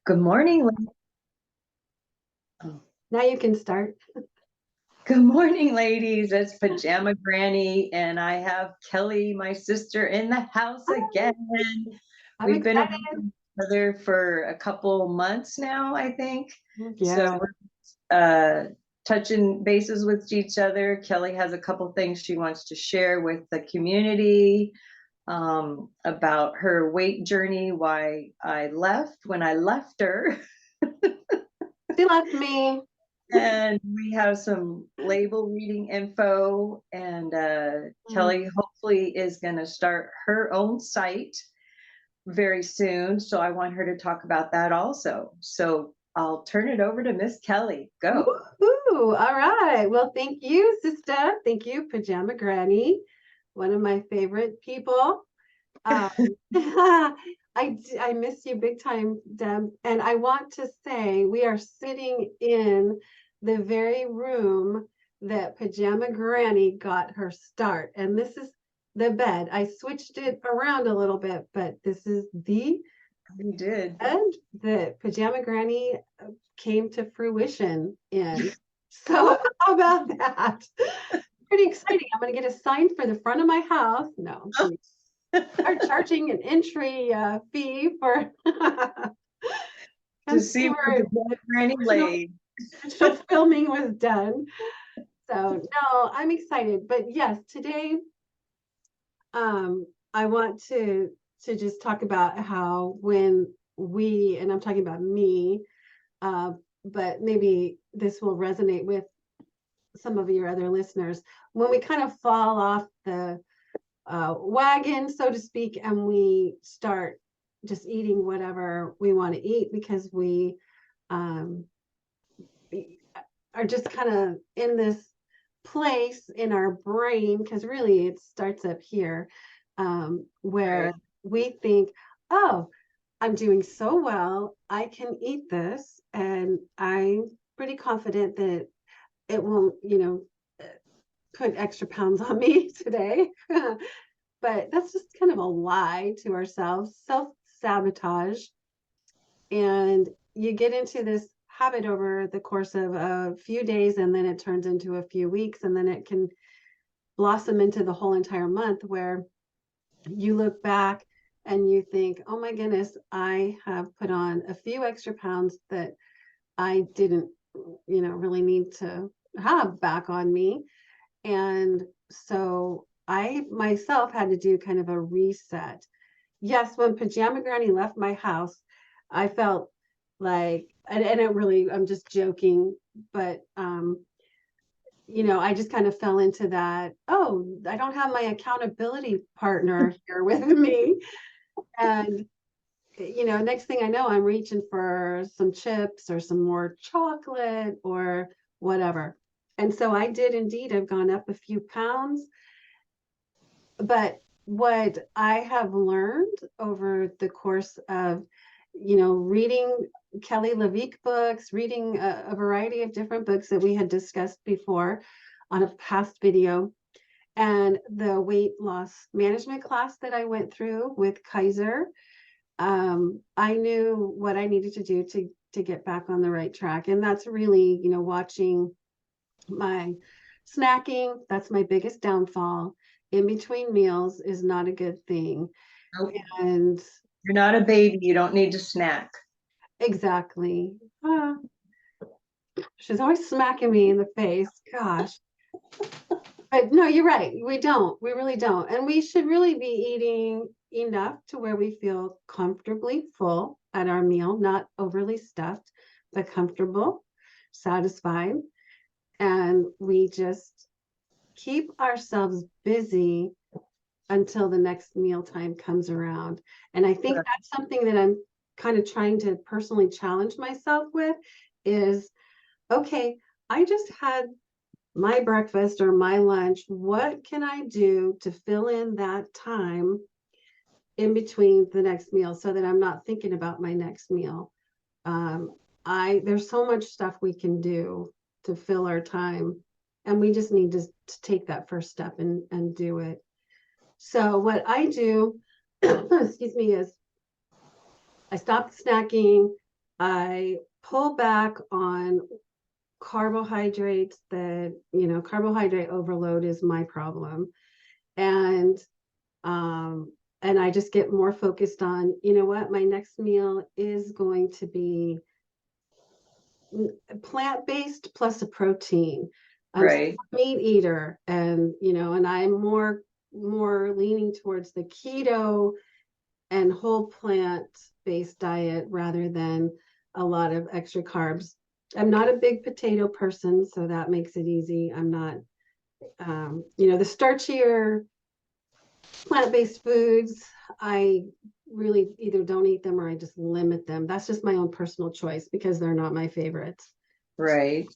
Good morning. Oh, Now you can start. Good morning, ladies. It's Pajama Granny, and I have Kelly, my sister, in the house again. I'm We've been away excited. from each other for a couple months now, I think. So Yeah. we're touching bases with each other. Kelly has a couple things she wants to share with the community about her weight journey, why I left when I left her. She left me. And we have some label reading info, and Mm. Kelly hopefully is going to start her own site very soon. So I want her to talk about that also. So I'll turn it over to Miss Kelly. Go. Woohoo. All right. Well, thank you, sister. Thank you, Pajama Granny, one of my favorite people. Um, I miss you big time, Deb. And I want to say we are sitting in the very room that Pajama Granny got her start. And this is the bed. I switched it around a little bit, but this is the You did. bed that Pajama Granny came to fruition in. So how about that? Pretty exciting. I'm going to get a sign for the front of my house. No, are charging an entry fee for To and see see where where the Granny the laid. official filming was done. So no, I'm excited. But yes, today I want to just talk about how when we, and I'm talking about me, uh, but maybe this will resonate with some of your other listeners, when we kind of fall off the wagon, so to speak, and we start just eating whatever we want to eat because we um, are just kind of in this place in our brain, because really it starts up here, where Right. we think, oh, I'm doing so well, I can eat this, and I'm pretty confident that it won't, put extra pounds on me today. But that's just kind of a lie to ourselves, self sabotage. And you get into this habit over the course of a few days, and then it turns into a few weeks, and then it can blossom into the whole entire month where you look back and you think, oh my goodness, I have put on a few extra pounds that I didn't, really need to have back on me. And so I myself had to do kind of a reset. Yes, when Pajama Granny left my house, I felt like, and it really, I'm just joking, but I just kind of fell into that. Oh, I don't have my accountability partner here with me. And next thing I know, I'm reaching for some chips or some more chocolate or whatever. And so I did indeed have gone up a few pounds. But what I have learned over the course of, reading Kelly LeVeque books, reading a variety of different books that we had discussed before on a past video, and the weight loss management class that I went through with Kaiser, I knew what I needed to do to get back on the right track. And that's really, watching my snacking. That's my biggest downfall. In between meals is not a good thing. Nope. And You're not a baby. You don't need to snack. exactly. She's always smacking me in the face. Gosh. But no, you're right. We don't. We really don't. And we should really be eating enough to where we feel comfortably full at our meal, not overly stuffed, but comfortable, satisfied. And we just keep ourselves busy until the next mealtime comes around. And I think Right. that's something that I'm kind of trying to personally challenge myself with is, okay, I just had my breakfast or my lunch. What can I do to fill in that time in between the next meal so that I'm not thinking about my next meal? Um, there's so much stuff we can do to fill our time, and we just need to take that first step and do it. So what I do, excuse me, is I stop snacking. I pull back on carbohydrates that, carbohydrate overload is my problem. And I just get more focused on, what, my next meal is going to be plant-based plus a protein. I'm still Right. a meat eater, and and I'm more leaning towards the keto and whole plant-based diet rather than a lot of extra carbs. I'm not a big potato person, so that makes it easy. I'm not, the starchier plant-based foods, I really either don't eat them or I just limit them. That's just my own personal choice because they're not my favorites. Right.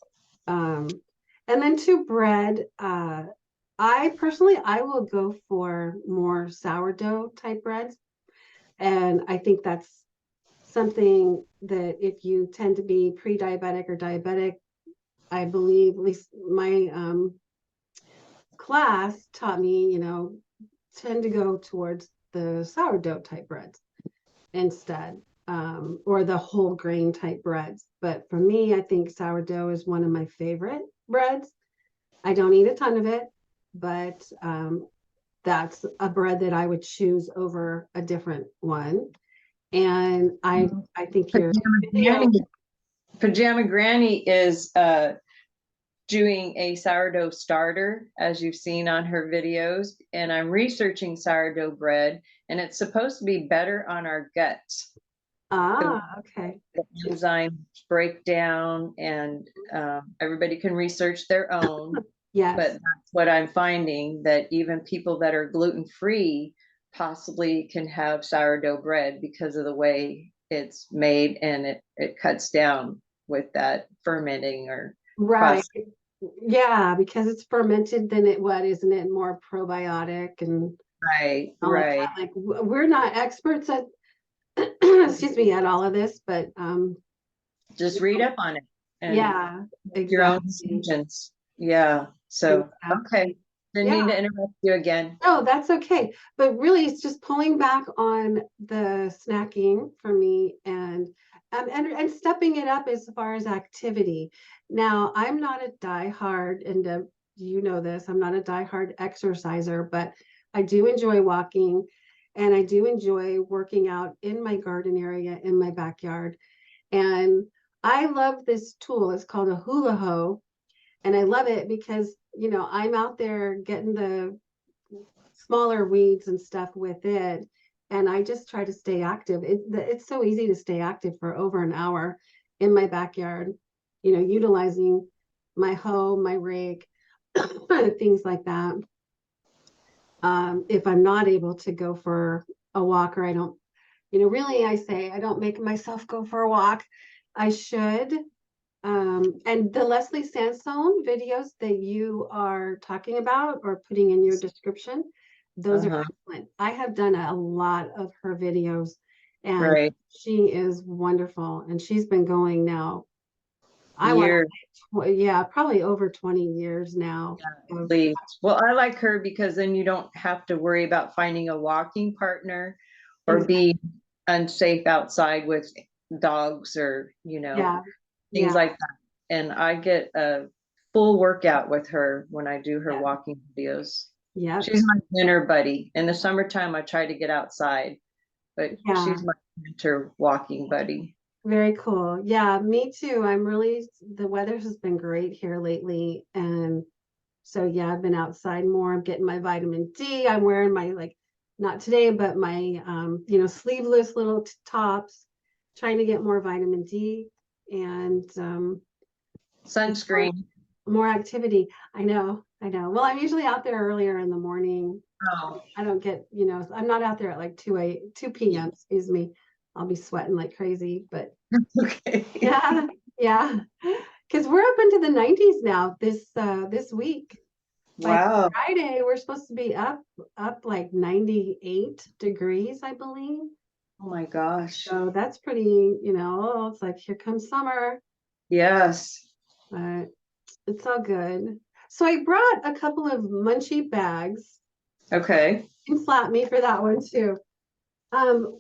Um, and then to bread, I personally, I will go for more sourdough type breads. And I think that's something that if you tend to be pre-diabetic or diabetic, I believe, at least my class taught me, tend to go towards the sourdough type breads instead, or the whole grain type breads. But for me, I think sourdough is one of my favorite breads. I don't eat a ton of it, but that's a bread that I would choose over a different one. And I think your Pajama video, Granny, Pajama Granny is doing a sourdough starter, as you've seen on her videos, and I'm researching sourdough bread, and it's supposed to be better on our guts. okay. The enzymes break down, and everybody can research their own. But Yes. that's what I'm finding, that even people that are gluten-free possibly can have sourdough bread because of the way it's made, and it cuts down with that fermenting or Right. process. Yeah, because it's fermented, then isn't it more probiotic and Right, all of right. that? Like we're not experts at excuse me, at all of this, but Just read up on it and yeah, make your own exactly. decisions. Yeah. So, okay. Exactly. Didn't Yeah. mean to interrupt you again. No, that's okay. But really, it's just pulling back on the snacking for me and stepping it up as far as activity. Now, I'm not a diehard, and you know this, I'm not a diehard exerciser, but I do enjoy walking and I do enjoy working out in my garden area in my backyard. And I love this tool. It's called a hula hoe. And I love it because, I'm out there getting the smaller weeds and stuff with it. And I just try to stay active. It's so easy to stay active for over an hour in my backyard, utilizing my hoe, my rake, things like that. If I'm not able to go for a walk or I don't, really, I say I don't make myself go for a walk. I should. And the Leslie Sansone videos that you are talking about or putting in your description, those are Uh-huh. excellent. I have done a lot of her videos and Right. she is wonderful. And she's been going now, I want Year, to say, yeah, probably over 20 years now. at least. Well, I like her because then you don't have to worry about finding a walking partner or Exactly. be unsafe outside with dogs or, Yeah. things Yeah. like that. And I get a full workout with her when I do her Yeah. walking videos. Yep. She's my winter buddy. In the summertime, I try to get outside, but Yeah. she's my winter walking buddy. Very cool. Yeah, me too. The weather has been great here lately. And so, yeah, I've been outside more. I'm getting my vitamin D. I'm wearing my, like, not today, but my, sleeveless little tops, trying to get more vitamin D and just Sunscreen. more activity. I know. I know. Well, I'm usually out there earlier in the morning. Oh, I don't get, I'm not out there at like 2 p.m., excuse me. I'll be sweating like crazy, but okay. yeah, yeah. Because we're up into the 90s now this week. By Wow. Friday, we're supposed to be up like 98 degrees, I believe. Oh my gosh. So that's pretty, it's like here comes summer, Yes. but it's all good. So I brought a couple of munchie bags. Okay. You can slap me for that one too. Um,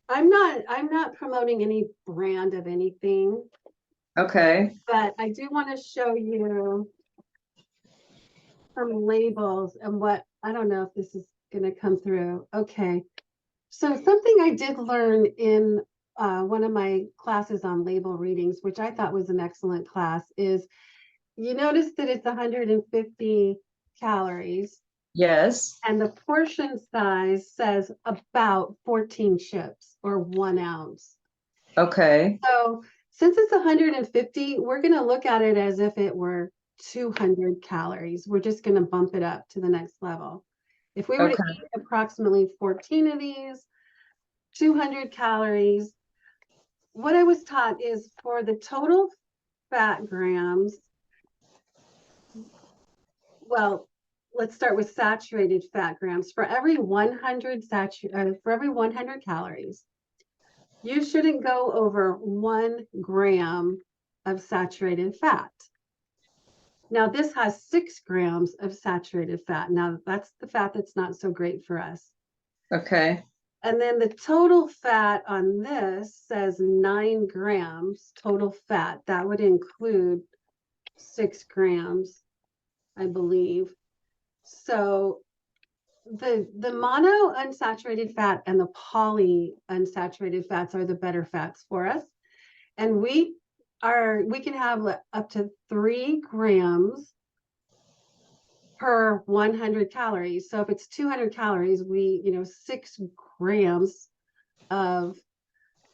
I'm not promoting any brand of anything, Okay. but I do want to show you some labels and what, I don't know if this is going to come through. Okay. So something I did learn in one of my classes on label readings, which I thought was an excellent class, is you notice that it's 150 calories Yes. and the portion size says about 14 chips or 1 ounce. Okay. So since it's 150, we're going to look at it as if it were 200 calories. We're just going to bump it up to the next level. If we were to Okay. eat approximately 14 of these, 200 calories, what I was taught is for the total fat grams, well, let's start with saturated fat grams. For every 100 calories, you shouldn't go over 1 gram of saturated fat. Now, this has 6 grams of saturated fat. Now, that's the fat that's not so great for us. Okay. And then the total fat on this says 9 grams total fat. That would include 6 grams, I believe. So the mono unsaturated fat and the poly unsaturated fats are the better fats for us. And we can have up to 3 grams per 100 calories. So if it's 200 calories, 6 grams of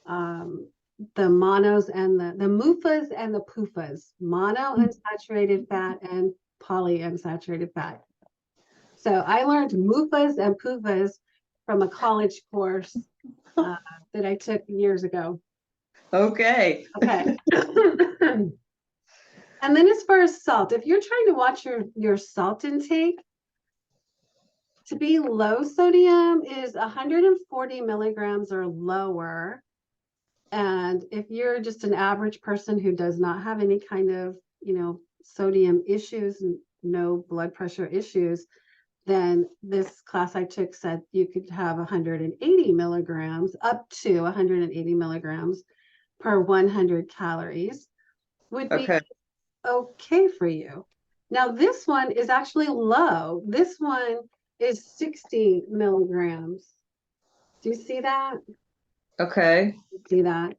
the monos and the MUFAs and the PUFAs, mono unsaturated fat and poly unsaturated fat. So I learned MUFAs and PUFAs from a college course that I took years ago. Okay. Okay. And then as far as salt, if you're trying to watch your salt intake, to be low sodium is 140 milligrams or lower. And if you're just an average person who does not have any kind of, sodium issues, no blood pressure issues, then this class I took said you could have 180 milligrams, up to 180 milligrams per 100 calories would be Okay. okay for you. Now, this one is actually low. This one is 60 milligrams. Do you see that? Okay. See that?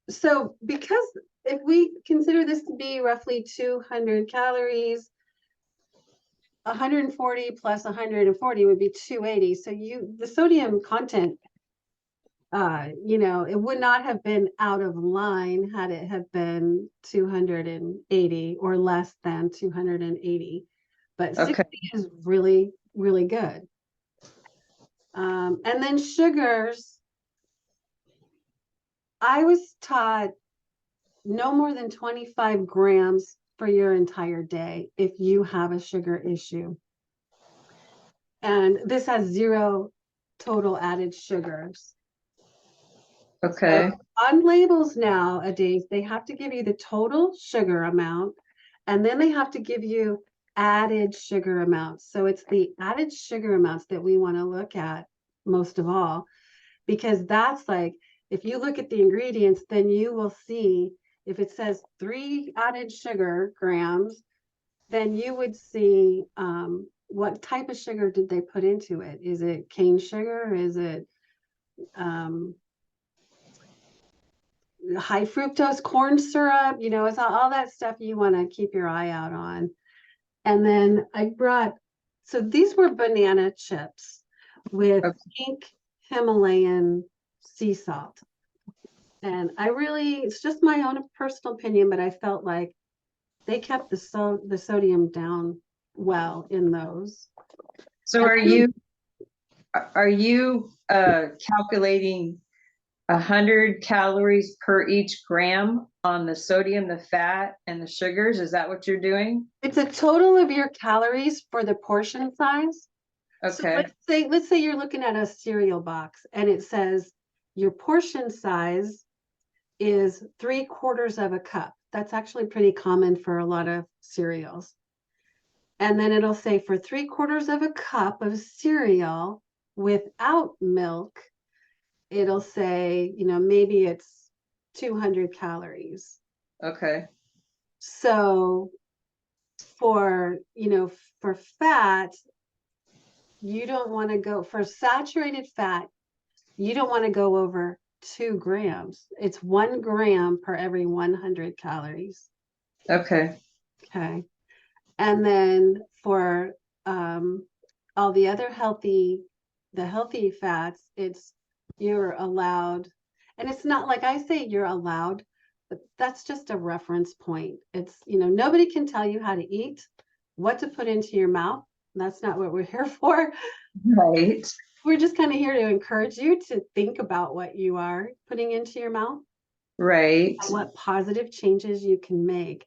So because if we consider this to be roughly 200 calories, 140 plus 140 would be 280. So the sodium content, it would not have been out of line had it have been 280 or less than 280. But 60 Okay. is really, really good. And then sugars, I was taught no more than 25 grams for your entire day if you have a sugar issue. And this has 0 total added sugars. Okay. So on labels nowadays, they have to give you the total sugar amount, and then they have to give you added sugar amounts. So it's the added sugar amounts that we want to look at most of all, because that's like, if you look at the ingredients, then you will see if it says 3 added sugar grams, then you would see what type of sugar did they put into it? Is it cane sugar? Is it high fructose corn syrup? It's all that stuff you want to keep your eye out on. And then so these were banana chips with Okay. pink Himalayan sea salt. And it's just my own personal opinion, but I felt like they kept the sodium down well in those. So are you calculating 100 calories per each gram on the sodium, the fat, and the sugars? Is that what you're doing? It's a total of your calories for the portion size. So Okay. let's say you're looking at a cereal box and it says your portion size is 3/4 of a cup. That's actually pretty common for a lot of cereals. And then it'll say for 3/4 of a cup of cereal without milk, it'll say, maybe it's 200 calories. Okay. So for, for fat, you don't want to go for saturated fat, you don't want to go over 2 grams. It's 1 gram per every 100 calories. Okay. Okay. And then for all the other the healthy fats, you're allowed, and it's not like I say you're allowed, but that's just a reference point. It's, nobody can tell you how to eat, what to put into your mouth. That's not what we're here for. Right. We're just kind of here to encourage you to think about what you are putting into your mouth Right. and what positive changes you can make.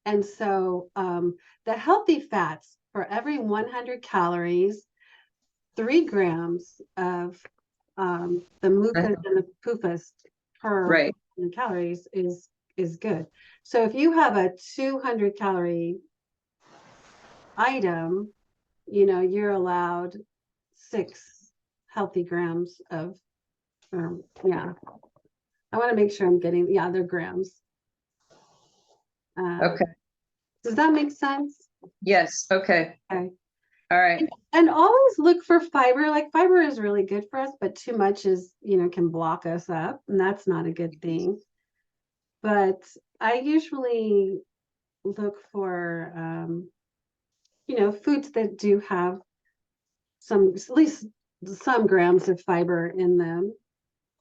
And so the healthy fats for every 100 calories, 3 grams of the mucus and the pufas per Right. 100 calories is good. So if you have a 200 calorie item, you're allowed 6 healthy grams of, yeah. I want to make sure I'm getting, they're grams. Okay. Does that make sense? Yes. Okay. Okay. All right. And always look for fiber. Like fiber is really good for us, but too much is, can block us up, and that's not a good thing. But I usually look for, foods that do have at least some grams of fiber in them.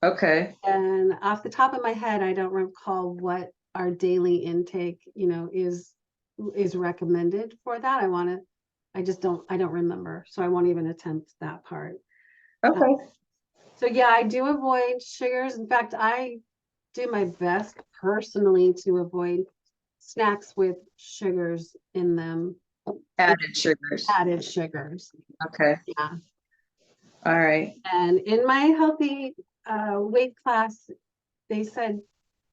Okay. And off the top of my head, I don't recall what our daily intake, is recommended for that. I don't remember. So I won't even attempt that part. Okay. So yeah, I do avoid sugars. In fact, I do my best personally to avoid snacks with sugars in them, Added sugars. added sugars. Okay. Yeah. All right. And in my healthy weight class, they said,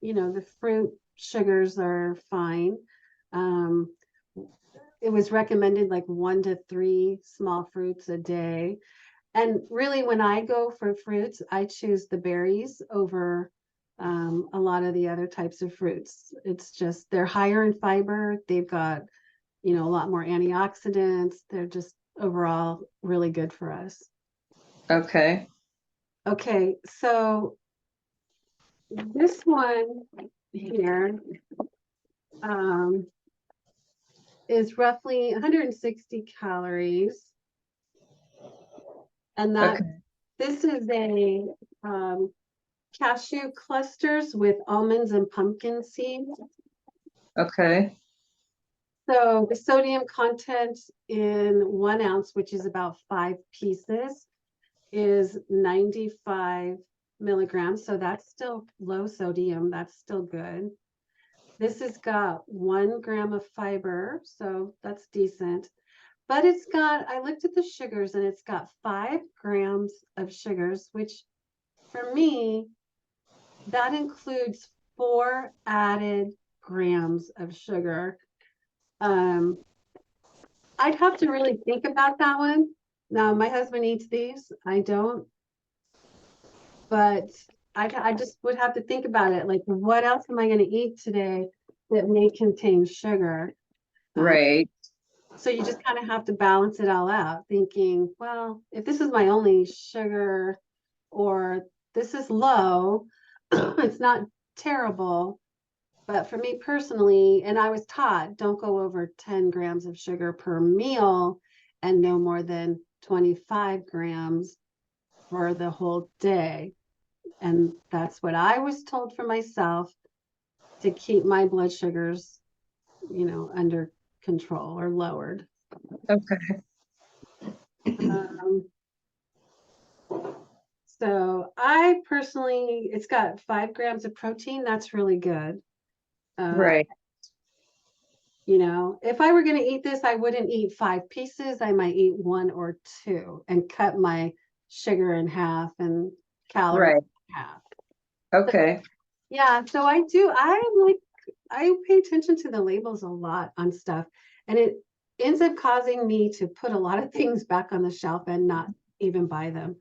the fruit sugars are fine. It was recommended like 1 to 3 small fruits a day. And really, when I go for fruits, I choose the berries over a lot of the other types of fruits. It's just they're higher in fiber. They've got, a lot more antioxidants. They're just overall really good for us. Okay. Okay, so this one here is roughly 160 calories. And Okay. this is a cashew clusters with almonds and pumpkin seeds. Okay. So the sodium content in 1 ounce, which is about 5 pieces, is 95 milligrams. So that's still low sodium. That's still good. This has got 1 gram of fiber, so that's decent. But I looked at the sugars and it's got 5 grams of sugars, which for me, that includes 4 added grams of sugar. I'd have to really think about that one. Now, my husband eats these. I don't. But I just would have to think about it. Like, what else am I going to eat today that may contain sugar? Right. So you just kind of have to balance it all out, thinking, well, if this is my only sugar or this is low, it's not terrible. But for me personally, and I was taught, don't go over 10 grams of sugar per meal and no more than 25 grams for the whole day. And that's what I was told for myself to keep my blood sugars, under control or lowered. Okay. Um, so I personally, it's got 5 grams of protein. That's really good. Right. If I were going to eat this, I wouldn't eat 5 pieces. I might eat 1 or 2 and cut my sugar in half and calories Right. in half. Okay. Yeah, so I pay attention to the labels a lot on stuff, and it ends up causing me to put a lot of things back on the shelf and not even buy them.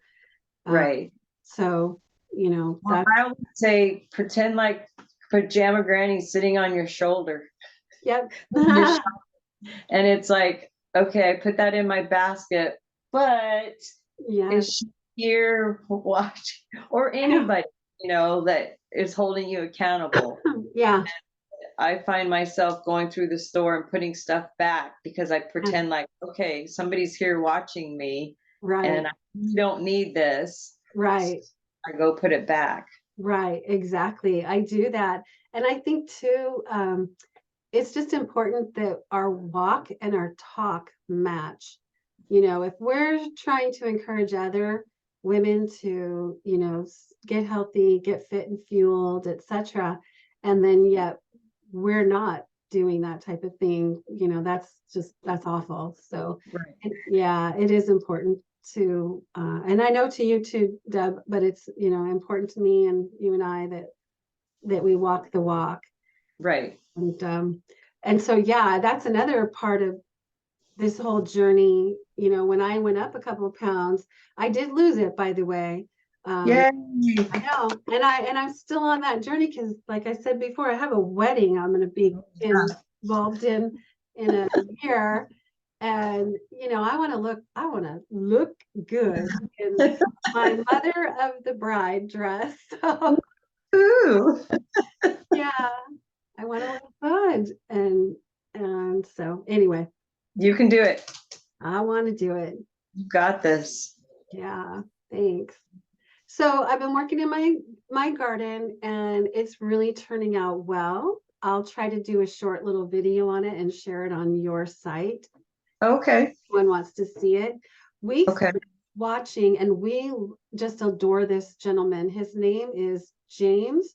Right. So Well, I always say, pretend like pajama granny's sitting on your shoulder. Yep. You're And it's like, okay, I put that in my basket, but Yeah. is she here watching, or anybody, that is holding you accountable? Yeah. I find myself going through the store and putting stuff back because I pretend like, okay, somebody's here watching me Right. and I don't need this. So Right. I go put it back. Right. Exactly. I do that. And I think too, it's just important that our walk and our talk match. If we're trying to encourage other women to, get healthy, get fit and fueled, etc., and then yet we're not doing that type of thing, that's awful. So, Right. yeah, it is important to, and I know to you too, Deb, but it's, important to me and you and I that we walk the walk. Right. And so, yeah, that's another part of this whole journey. When I went up a couple of pounds, I did lose it, by the way. Yay. I know, and I'm still on that journey because, like I said before, I have a wedding I'm going to be involved in a year, and I want to look good in my mother of the bride dress. So, Ooh, yeah, I want to look good, and so anyway, you can do it. I want to do it. You got this. Yeah, thanks. So I've been working in my garden, and it's really turning out well. I'll try to do a short little video on it and share it on your site. Okay. One wants to see it. We Okay. started watching, and we just adore this gentleman. His name is James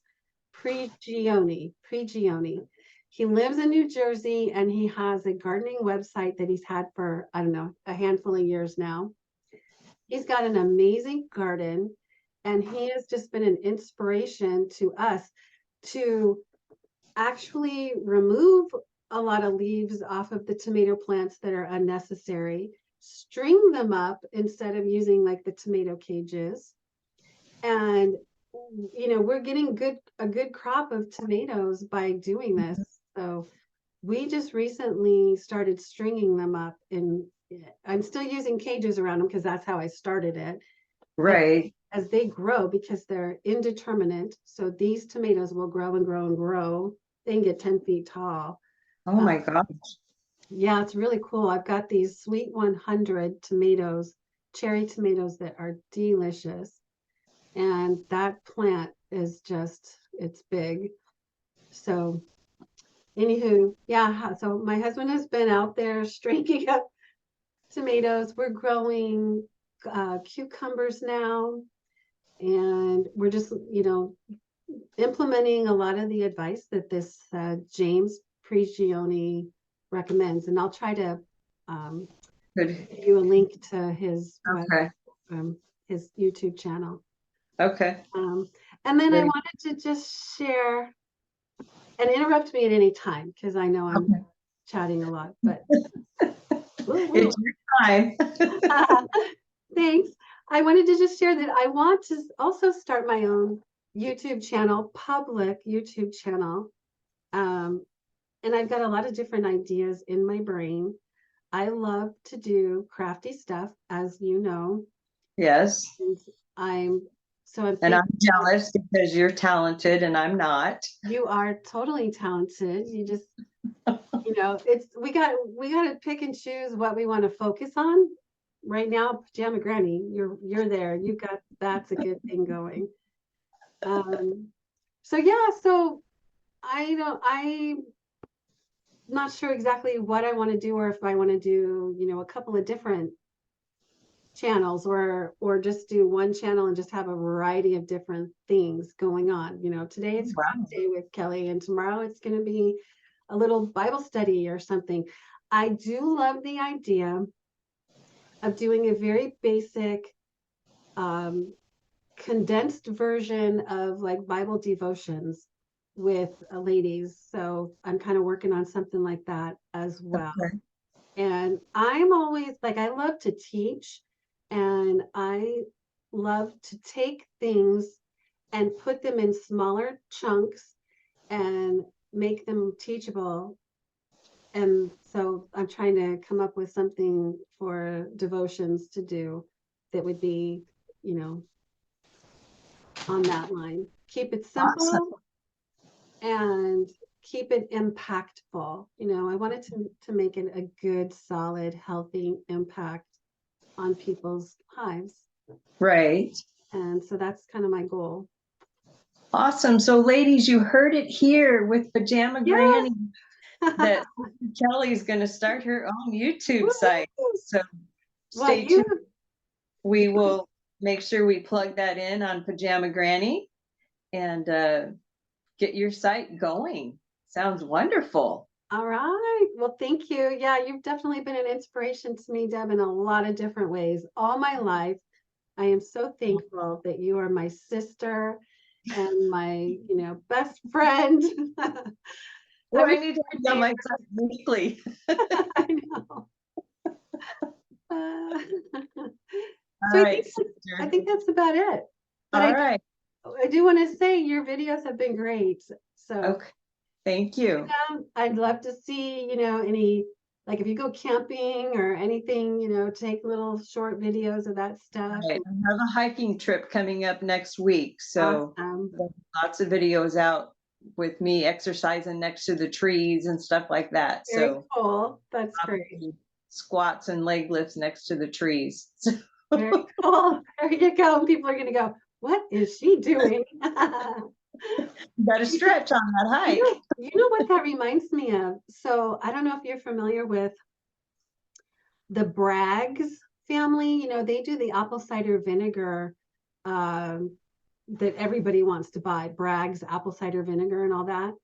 Prigioni. Prigioni. He lives in New Jersey, and he has a gardening website that he's had for, I don't know, a handful of years now. He's got an amazing garden, and he has just been an inspiration to us to actually remove a lot of leaves off of the tomato plants that are unnecessary, string them up instead of using like the tomato cages. And we're getting a good crop of tomatoes by doing this. So we just recently started stringing them up, and I'm still using cages around them because that's how I started it. But Right. as they grow, because they're indeterminate, so these tomatoes will grow and grow and grow. They can get 10 feet tall. Oh my gosh. Yeah, it's really cool. I've got these Sweet 100 tomatoes, cherry tomatoes that are delicious. And that plant is just, it's big. So, anywho, yeah. So, my husband has been out there stringing up tomatoes. We're growing cucumbers now. And we're just, implementing a lot of the advice that this James Prigioni recommends. And I'll try to Good. give you a link to Okay. his YouTube channel. Okay. And then I Very wanted to just share, and interrupt me at any time because I know I'm okay. chatting a lot, but It's your time. thanks. I wanted to just share that I want to also start my own YouTube channel, public YouTube channel. And I've got a lot of different ideas in my brain. I love to do crafty stuff, as you know. Yes. And I'm And thinking I'm jealous because you're talented and I'm not. you are totally talented. You just, it's we got to pick and choose what we want to focus on. Right now, Pajama Granny, you're there. You got that's a good thing going. So yeah, so I'm not sure exactly what I want to do, or if I want to do, a couple of different channels, or just do one channel and just have a variety of different things going on. Today it's Wow. craft day with Kelly, and tomorrow it's going to be a little Bible study or something. I do love the idea of doing a very basic condensed version of like Bible devotions with ladies. So I'm kind of working on something like that as well. Okay. And I'm always like, I love to teach, and I love to take things and put them in smaller chunks and make them teachable. And so I'm trying to come up with something for devotions to do that would be, you know, on that line. Keep it simple Awesome. and keep it impactful. You know, I wanted to make it a good, solid, healthy impact on people's lives. Right. And so that's kind of my goal. Awesome. So ladies, you heard it here with Pajama Yeah. Granny that Kelly's going to start her own YouTube site. So Well, stay tuned. We will make sure we plug that in on Pajama Granny and get your site going. Sounds wonderful. All right. Well, thank you. Yeah, you've definitely been an inspiration to me, Deb, in a lot of different ways. All my life, I am so thankful that you are my sister and my, best friend. Well, I wish need to could be on be- my site weekly. I know. All So right, I sister. think that's about it. But All right. I do want to say your videos have been great. So Okay. Thank you. I'd love to see, any, like if you go camping or anything, take little short videos of that stuff. Right. I have a hiking trip coming up next week, so Awesome. lots of videos out with me exercising next to the trees and stuff like that. Very So cool. That's great. squats and leg lifts next to the trees. Very cool. There you go. People are going to go, what is she doing? Got to stretch on that hike. You know what that reminds me of? So I don't know if you're familiar with the Bragg's family. They do the apple cider vinegar that everybody wants to buy. Bragg's apple cider vinegar and all that.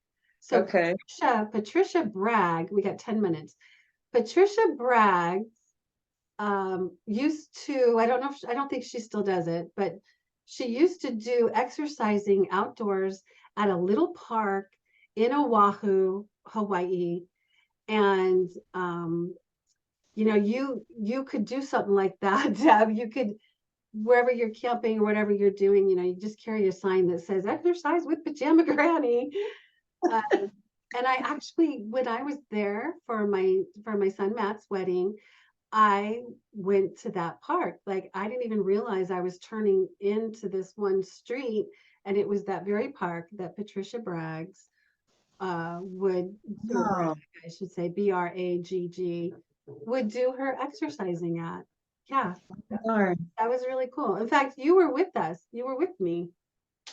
So Okay. Patricia Bragg, we got 10 minutes. Patricia Bragg used to, I don't think she still does it, but she used to do exercising outdoors at a little park in Oahu, Hawaii. And you could do something like that, Deb. You could, wherever you're camping or whatever you're doing, you just carry a sign that says exercise with Pajama Granny. And I actually, when I was there for my son Matt's wedding, I went to that park. Like I didn't even realize I was turning into this one street, and it was that very park that Patricia Bragg's would, or Bragg, I should say, Bragg, would do her exercising at. Yeah, Darn. that was really cool. In fact, you were with us. You were with me,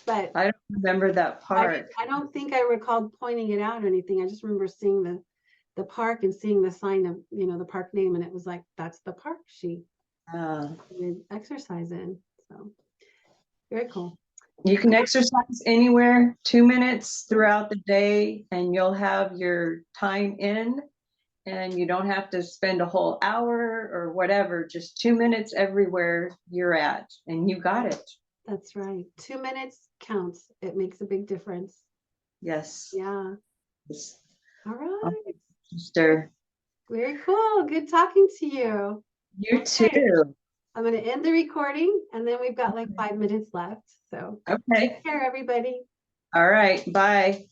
but I don't remember that part. I don't think I recalled pointing it out or anything. I just remember seeing the park and seeing the sign of, the park name, and it was like, that's the park she would exercise in. So very cool. You can exercise anywhere, 2 minutes throughout the day, and you'll have your time in, and you don't have to spend a whole hour or whatever, just 2 minutes everywhere you're at, and you got it. That's right. 2 minutes counts. It makes a big difference. Yes. Yeah. Yes. All right. Sister. Very cool. Good talking to you. You Okay. too. I'm going to end the recording, and then we've got like 5 minutes left. So Okay. take care, everybody. All right. Bye.